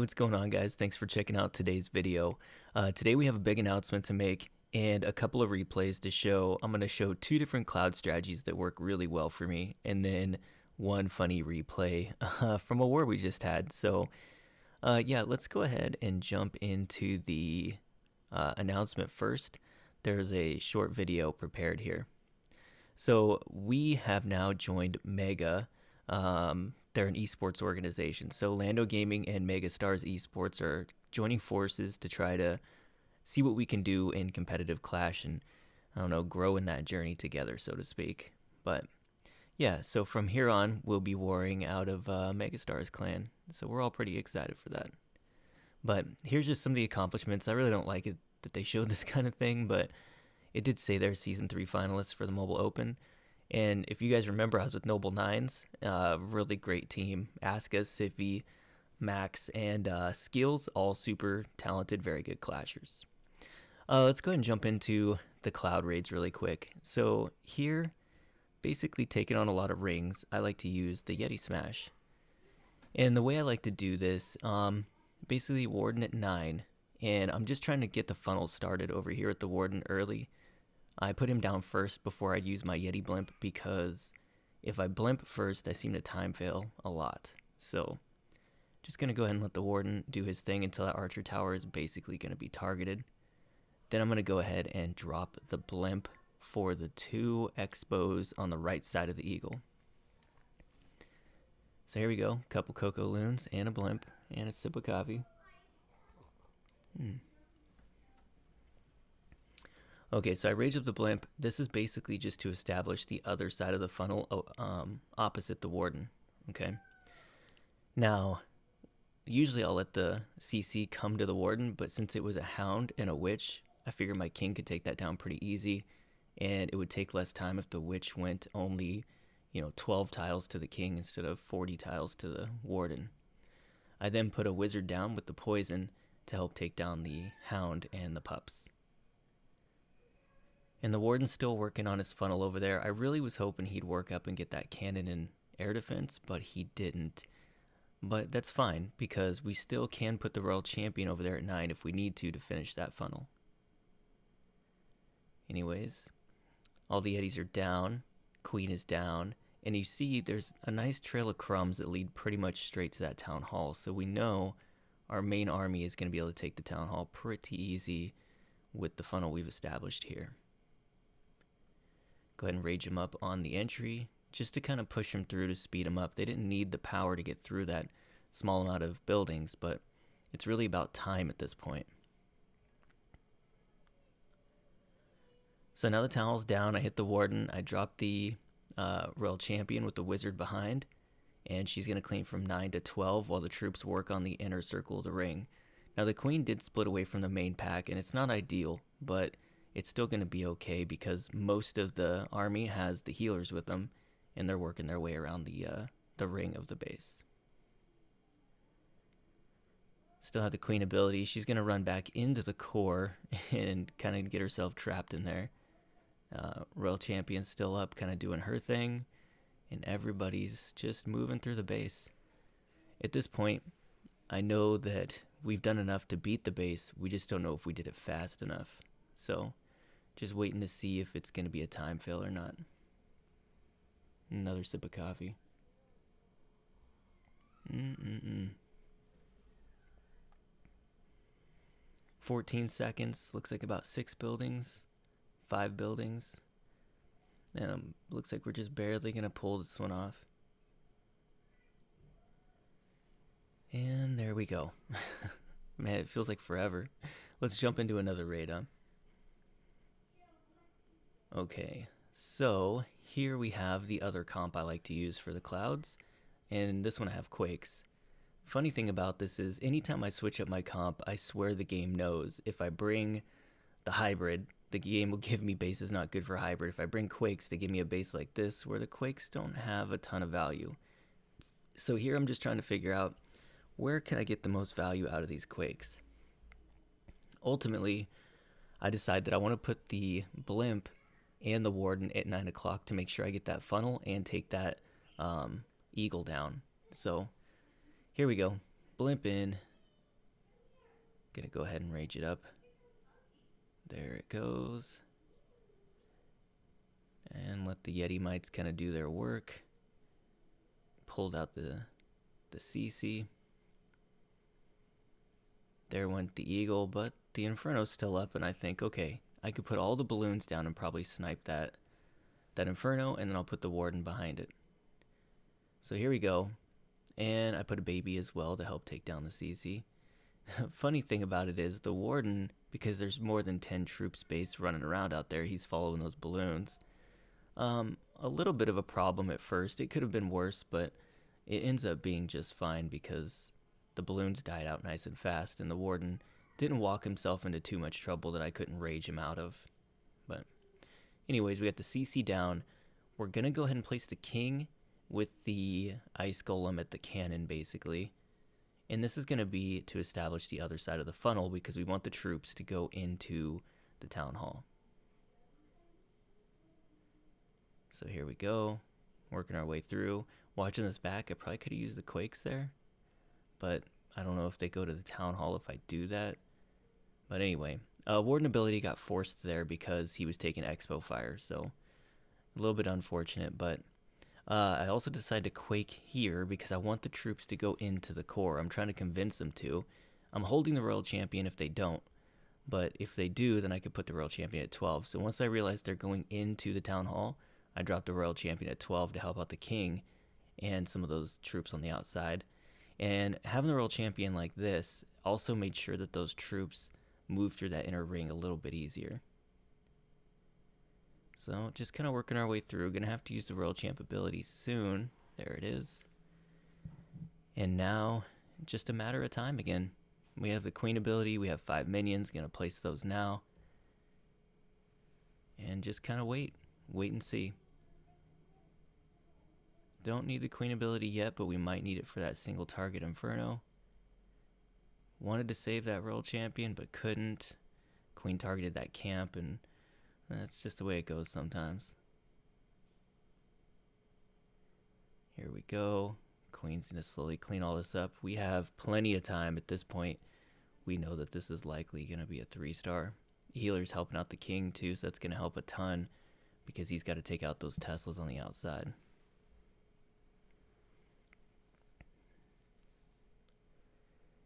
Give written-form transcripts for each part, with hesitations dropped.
What's going on, guys? Thanks for checking out today's video. Today we have a big announcement to make and a couple of replays to show. I'm going to show two different cloud strategies that work really well for me, and then one funny replay from a war we just had. So yeah, let's go ahead and jump into the announcement first. There's a short video prepared here. So we have now joined Mega. They're an esports organization. So Lando Gaming and Megastars Esports are joining forces to try to see what we can do in competitive clash and, I don't know, grow in that journey together, so to speak. But yeah, so from here on, we'll be warring out of Megastars clan. So we're all pretty excited for that. But here's just some of the accomplishments. I really don't like it that they showed this kind of thing, but it did say they're Season 3 finalists for the Mobile Open. And if you guys remember, I was with Noble Nines, really great team. Aska, Siffy, Max, and Skills, all super talented, very good clashers. Let's go ahead and jump into the cloud raids really quick. So here, basically taking on a lot of rings, I like to use the Yeti Smash. And the way I like to do this, basically Warden at 9, and I'm just trying to get the funnel started over here at the Warden early. I put him down first before I use my Yeti blimp because if I blimp first, I seem to time fail a lot. So just going to go ahead and let the Warden do his thing until that Archer Tower is basically going to be targeted. Then I'm going to go ahead and drop the blimp for the 2 expos on the right side of the Eagle. So here we go, couple Cocoa Loons and a blimp and a sip of coffee. Okay, so I raised up the blimp. This is basically just to establish the other side of the funnel opposite the Warden, okay? Now, usually I'll let the CC come to the Warden, but since it was a Hound and a Witch, I figured my King could take that down pretty easy, and it would take less time if the Witch went only, 12 tiles to the King instead of 40 tiles to the Warden. I then put a Wizard down with the Poison to help take down the Hound and the Pups. And the Warden's still working on his funnel over there. I really was hoping he'd work up and get that cannon and air defense, but he didn't. But that's fine, because we still can put the Royal Champion over there at 9 if we need to finish that funnel. Anyways, all the Yetis are down, Queen is down, and you see there's a nice trail of crumbs that lead pretty much straight to that Town Hall. So we know our main army is going to be able to take the Town Hall pretty easy with the funnel we've established here. Go ahead and rage him up on the entry just to kind of push him through to speed him up. They didn't need the power to get through that small amount of buildings, but it's really about time at this point. So now the Town Hall's down. I hit the Warden. I dropped the Royal Champion with the Wizard behind, and she's going to clean from 9 to 12 while the troops work on the inner circle of the ring. Now the Queen did split away from the main pack, and it's not ideal, but it's still going to be okay because most of the army has the healers with them, and they're working their way around the ring of the base. Still have the Queen ability. She's going to run back into the core and kind of get herself trapped in there. Royal Champion's still up, kind of doing her thing, and everybody's just moving through the base. At this point, I know that we've done enough to beat the base. We just don't know if we did it fast enough. So just waiting to see if it's going to be a time fail or not. Another sip of coffee. 14 seconds. Looks like about 6 buildings. 5 buildings. And looks like we're just barely going to pull this one off. And there we go. Man, it feels like forever. Let's jump into another raid, huh? Okay, so here we have the other comp I like to use for the clouds, and this one I have Quakes. Funny thing about this is anytime I switch up my comp, I swear the game knows. If I bring the hybrid, the game will give me bases not good for hybrid. If I bring Quakes, they give me a base like this where the Quakes don't have a ton of value. So here I'm just trying to figure out where can I get the most value out of these Quakes. Ultimately, I decide that I want to put the blimp and the Warden at 9 o'clock to make sure I get that funnel and take that Eagle down. So here we go. Blimp in, Gonna go ahead and rage it up. There it goes. And let the Yeti Mites kind of do their work. Pulled out the CC. There went the Eagle, but the Inferno's still up, and I think, okay, I could put all the balloons down and probably snipe that Inferno, and then I'll put the Warden behind it. So here we go. And I put a baby as well to help take down the CC. Funny thing about it is the Warden, because there's more than 10 troop space running around out there, he's following those balloons. A little bit of a problem at first. It could have been worse, but it ends up being just fine because the balloons died out nice and fast, and the Warden didn't walk himself into too much trouble that I couldn't rage him out of. But anyways, we got the CC down. We're going to go ahead and place the King with the Ice Golem at the cannon, basically. And this is going to be to establish the other side of the funnel because we want the troops to go into the Town Hall. So here we go, working our way through. Watching this back, I probably could have used the Quakes there, but I don't know if they go to the Town Hall if I do that. But anyway, Warden ability got forced there because he was taking Expo Fire, so a little bit unfortunate, but I also decided to Quake here because I want the troops to go into the core. I'm trying to convince them to. I'm holding the Royal Champion if they don't, but if they do, then I could put the Royal Champion at 12. So once I realize they're going into the Town Hall, I dropped the Royal Champion at 12 to help out the King and some of those troops on the outside. And having the Royal Champion like this also made sure that those troops moved through that inner ring a little bit easier. So just kind of working our way through. Gonna have to use the Royal Champ ability soon. There it is. And now, just a matter of time again. We have the Queen ability. We have 5 minions. Gonna place those now. And just kind of wait. Wait and see. Don't need the Queen ability yet, but we might need it for that single target Inferno. Wanted to save that Royal Champion, but couldn't. Queen targeted that camp, and that's just the way it goes sometimes. Here we go. Queen's going to slowly clean all this up. We have plenty of time at this point. We know that this is likely going to be a 3-star. Healer's helping out the King too, so that's going to help a ton because he's got to take out those Teslas on the outside.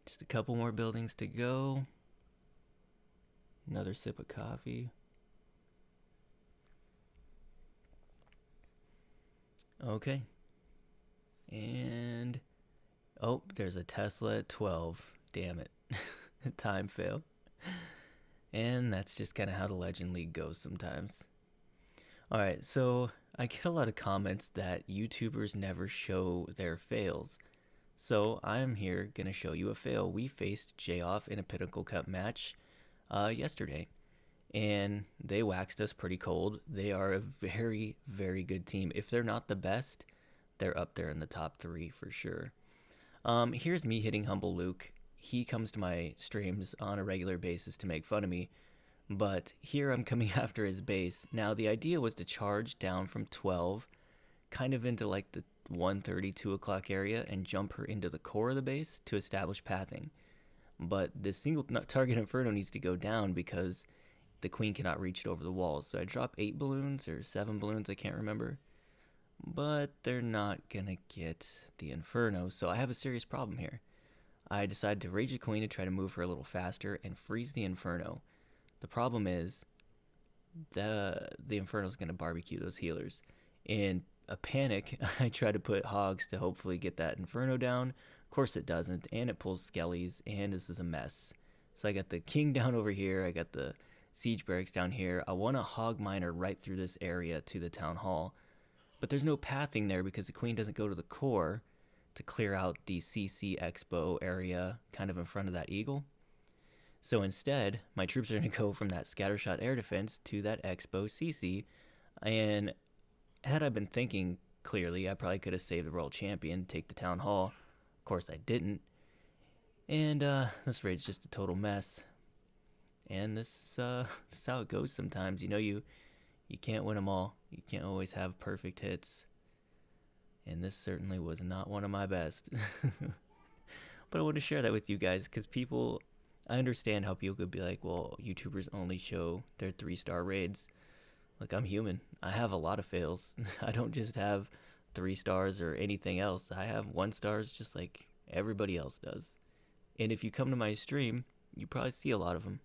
Just a couple more buildings to go. Another sip of coffee. Okay. And oh, there's a Tesla at 12. Damn it. Time fail. And that's just kind of how the Legend League goes sometimes. Alright, so I get a lot of comments that YouTubers never show their fails. So I'm here going to show you a fail. We faced J-Off in a Pinnacle Cup match yesterday. And they waxed us pretty cold. They are a very, very good team. If they're not the best, they're up there in the top 3 for sure. Here's me hitting Humble Luke. He comes to my streams on a regular basis to make fun of me. But here I'm coming after his base. Now the idea was to charge down from 12, kind of into like the 1:30, 2 o'clock area and jump her into the core of the base to establish pathing. But the single target Inferno needs to go down because the Queen cannot reach it over the walls. So I drop 8 balloons or 7 balloons, I can't remember. But they're not gonna get the Inferno, so I have a serious problem here. I decided to rage the Queen to try to move her a little faster and freeze the Inferno. The problem is the Inferno's gonna barbecue those healers. In a panic, I try to put Hogs to hopefully get that Inferno down. Of course it doesn't, and it pulls Skellies, and this is a mess. So I got the King down over here, I got the Siege Barracks down here. I want a Hog Miner right through this area to the Town Hall. But there's no pathing there because the Queen doesn't go to the core to clear out the CC Expo area kind of in front of that Eagle. So instead, my troops are going to go from that Scattershot air defense to that Expo CC. And had I been thinking clearly, I probably could have saved the Royal Champion, take the Town Hall. Of course I didn't. And this raid's just a total mess. And this is how it goes sometimes. You know, you can't win them all. You can't always have perfect hits. And this certainly was not one of my best. But I want to share that with you guys because people, I understand how people could be like, well, YouTubers only show their 3-star raids. Like, I'm human. I have a lot of fails. I don't just have 3 stars or anything else. I have 1 stars just like everybody else does. And if you come to my stream, you probably see a lot of them.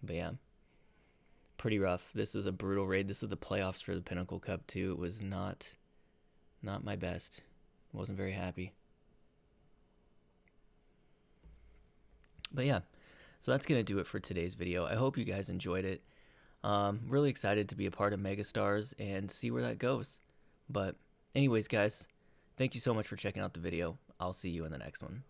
But yeah, pretty rough. This was a brutal raid. This is the playoffs for the Pinnacle Cup too. It was not my best. Wasn't very happy. But yeah, so that's gonna do it for today's video. I hope you guys enjoyed it. Really excited to be a part of Megastars and see where that goes. But anyways, guys, thank you so much for checking out the video. I'll see you in the next one.